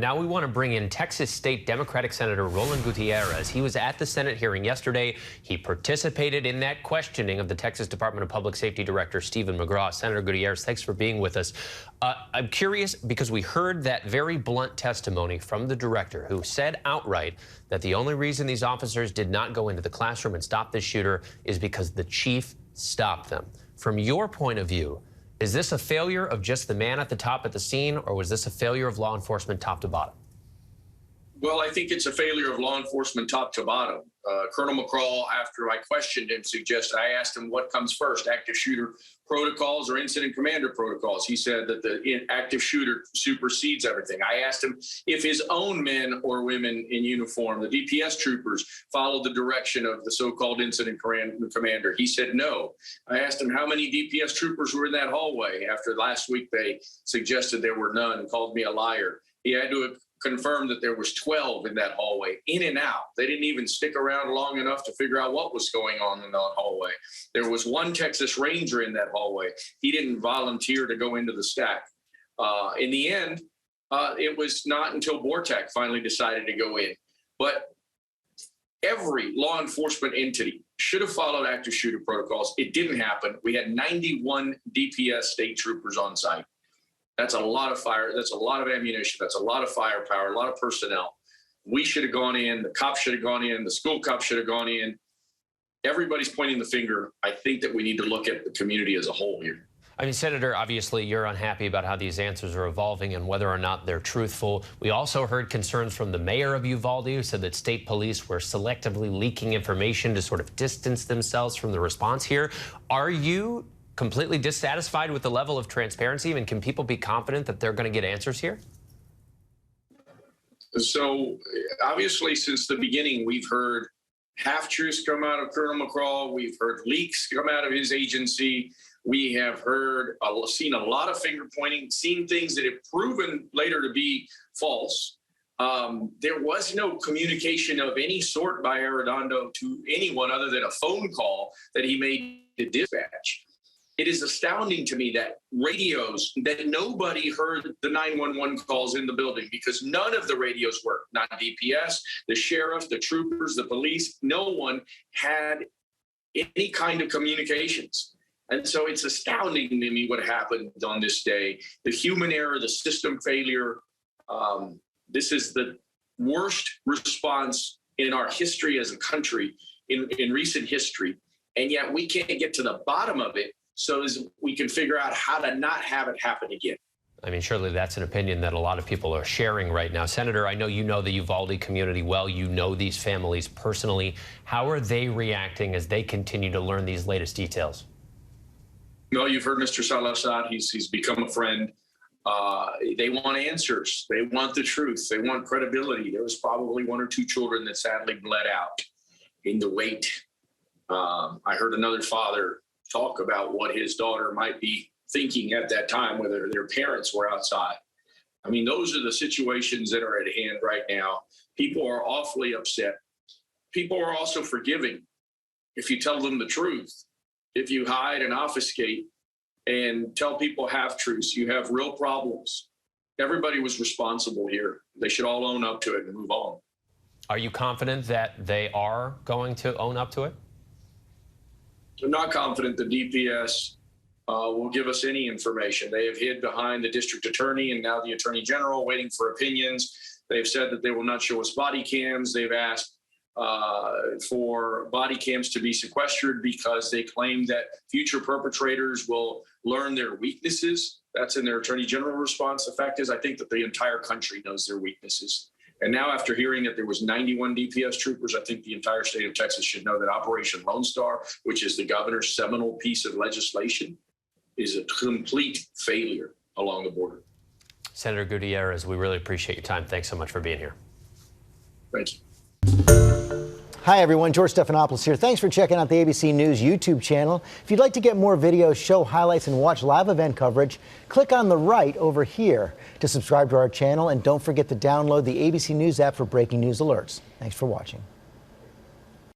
Now we want to bring in Texas State Democratic Senator Roland Gutierrez. He was at the Senate hearing yesterday. He participated in that questioning of the Texas Department of Public Safety Director Stephen McGraw. Senator Gutierrez, thanks for being with us. I'm curious because we heard that very blunt testimony from the director who said outright that the only reason these officers did not go into the classroom and stop this shooter is because the chief stopped them. From your point of view, is this a failure of just the man at the top at the scene, or was this a failure of law enforcement top to bottom? Well, I think it's a failure of law enforcement top to bottom. Colonel McCraw, after I questioned him, I asked him what comes first, active shooter protocols or incident commander protocols. He said that the active shooter supersedes everything. I asked him if his own men or women in uniform, the DPS troopers, followed the direction of the so-called incident commander. He said no. I asked him how many DPS troopers were in that hallway. After last week, they suggested there were none and called me a liar. He had to confirmed that there was 12 in that hallway, in and out. They didn't even stick around long enough to figure out what was going on in that hallway. There was one Texas Ranger in that hallway. He didn't volunteer to go into the stack. In the end, it was not until Bortak finally decided to go in. But every law enforcement entity should have followed active shooter protocols. It didn't happen. We had 91 DPS state troopers on site. That's a lot of fire. That's a lot of ammunition. That's a lot of firepower, a lot of personnel. We should have gone in. The cops should have gone in. The school cops should have gone in. Everybody's pointing the finger. I think that we need to look at the community as a whole here. I mean, Senator, obviously you're unhappy about how these answers are evolving and whether or not they're truthful. We also heard concerns from the mayor of Uvalde, who said that state police were selectively leaking information to sort of distance themselves from the response here. Are you completely dissatisfied with the level of transparency? I mean, can people be confident that they're going to get answers here? So obviously, since the beginning, we've heard half-truths come out of Colonel McCraw. We've heard leaks come out of his agency. We have seen a lot of finger pointing, seen things that have proven later to be false. There was no communication of any sort by Arredondo to anyone other than a phone call that he made to dispatch. It is astounding to me that nobody heard the 911 calls in the building because none of the radios worked. Not DPS, the sheriff, the troopers, the police. No one had any kind of communications. And so it's astounding to me what happened on this day. The human error, the system failure. This is the worst response in our history as a country, in recent history. And yet we can't get to the bottom of it so as we can figure out how to not have it happen again. I mean, surely that's an opinion that a lot of people are sharing right now. Senator, I know you know the Uvalde community well. You know these families personally. How are they reacting as they continue to learn these latest details? No, you've heard Mr. Salazar. He's become a friend. They want answers. They want the truth. They want credibility. There was probably one or two children that sadly bled out in the wait. I heard another father talk about what his daughter might be thinking at that time, whether their parents were outside. I mean, those are the situations that are at hand right now. People are awfully upset. People are also forgiving if you tell them the truth. If you hide and obfuscate and tell people half-truths, you have real problems. Everybody was responsible here. They should all own up to it and move on. Are you confident that they are going to own up to it? I'm not confident the DPS will give us any information. They have hid behind the district attorney and now the attorney general waiting for opinions. They've said that they will not show us body cams. They've asked for body cams to be sequestered because they claim that future perpetrators will learn their weaknesses. That's in their attorney general response. The fact is, I think that the entire country knows their weaknesses. And now after hearing that there was 91 DPS troopers, I think the entire state of Texas should know that Operation Lone Star, which is the governor's seminal piece of legislation, is a complete failure along the border. Senator Gutierrez, we really appreciate your time. Thanks so much for being here. Thank you. Hi, everyone. George Stephanopoulos here. Thanks for checking out the ABC News YouTube channel. If you'd like to get more videos, show highlights, and watch live event coverage, click on the right over here to subscribe to our channel. And don't forget to download the ABC News app for breaking news alerts. Thanks for watching.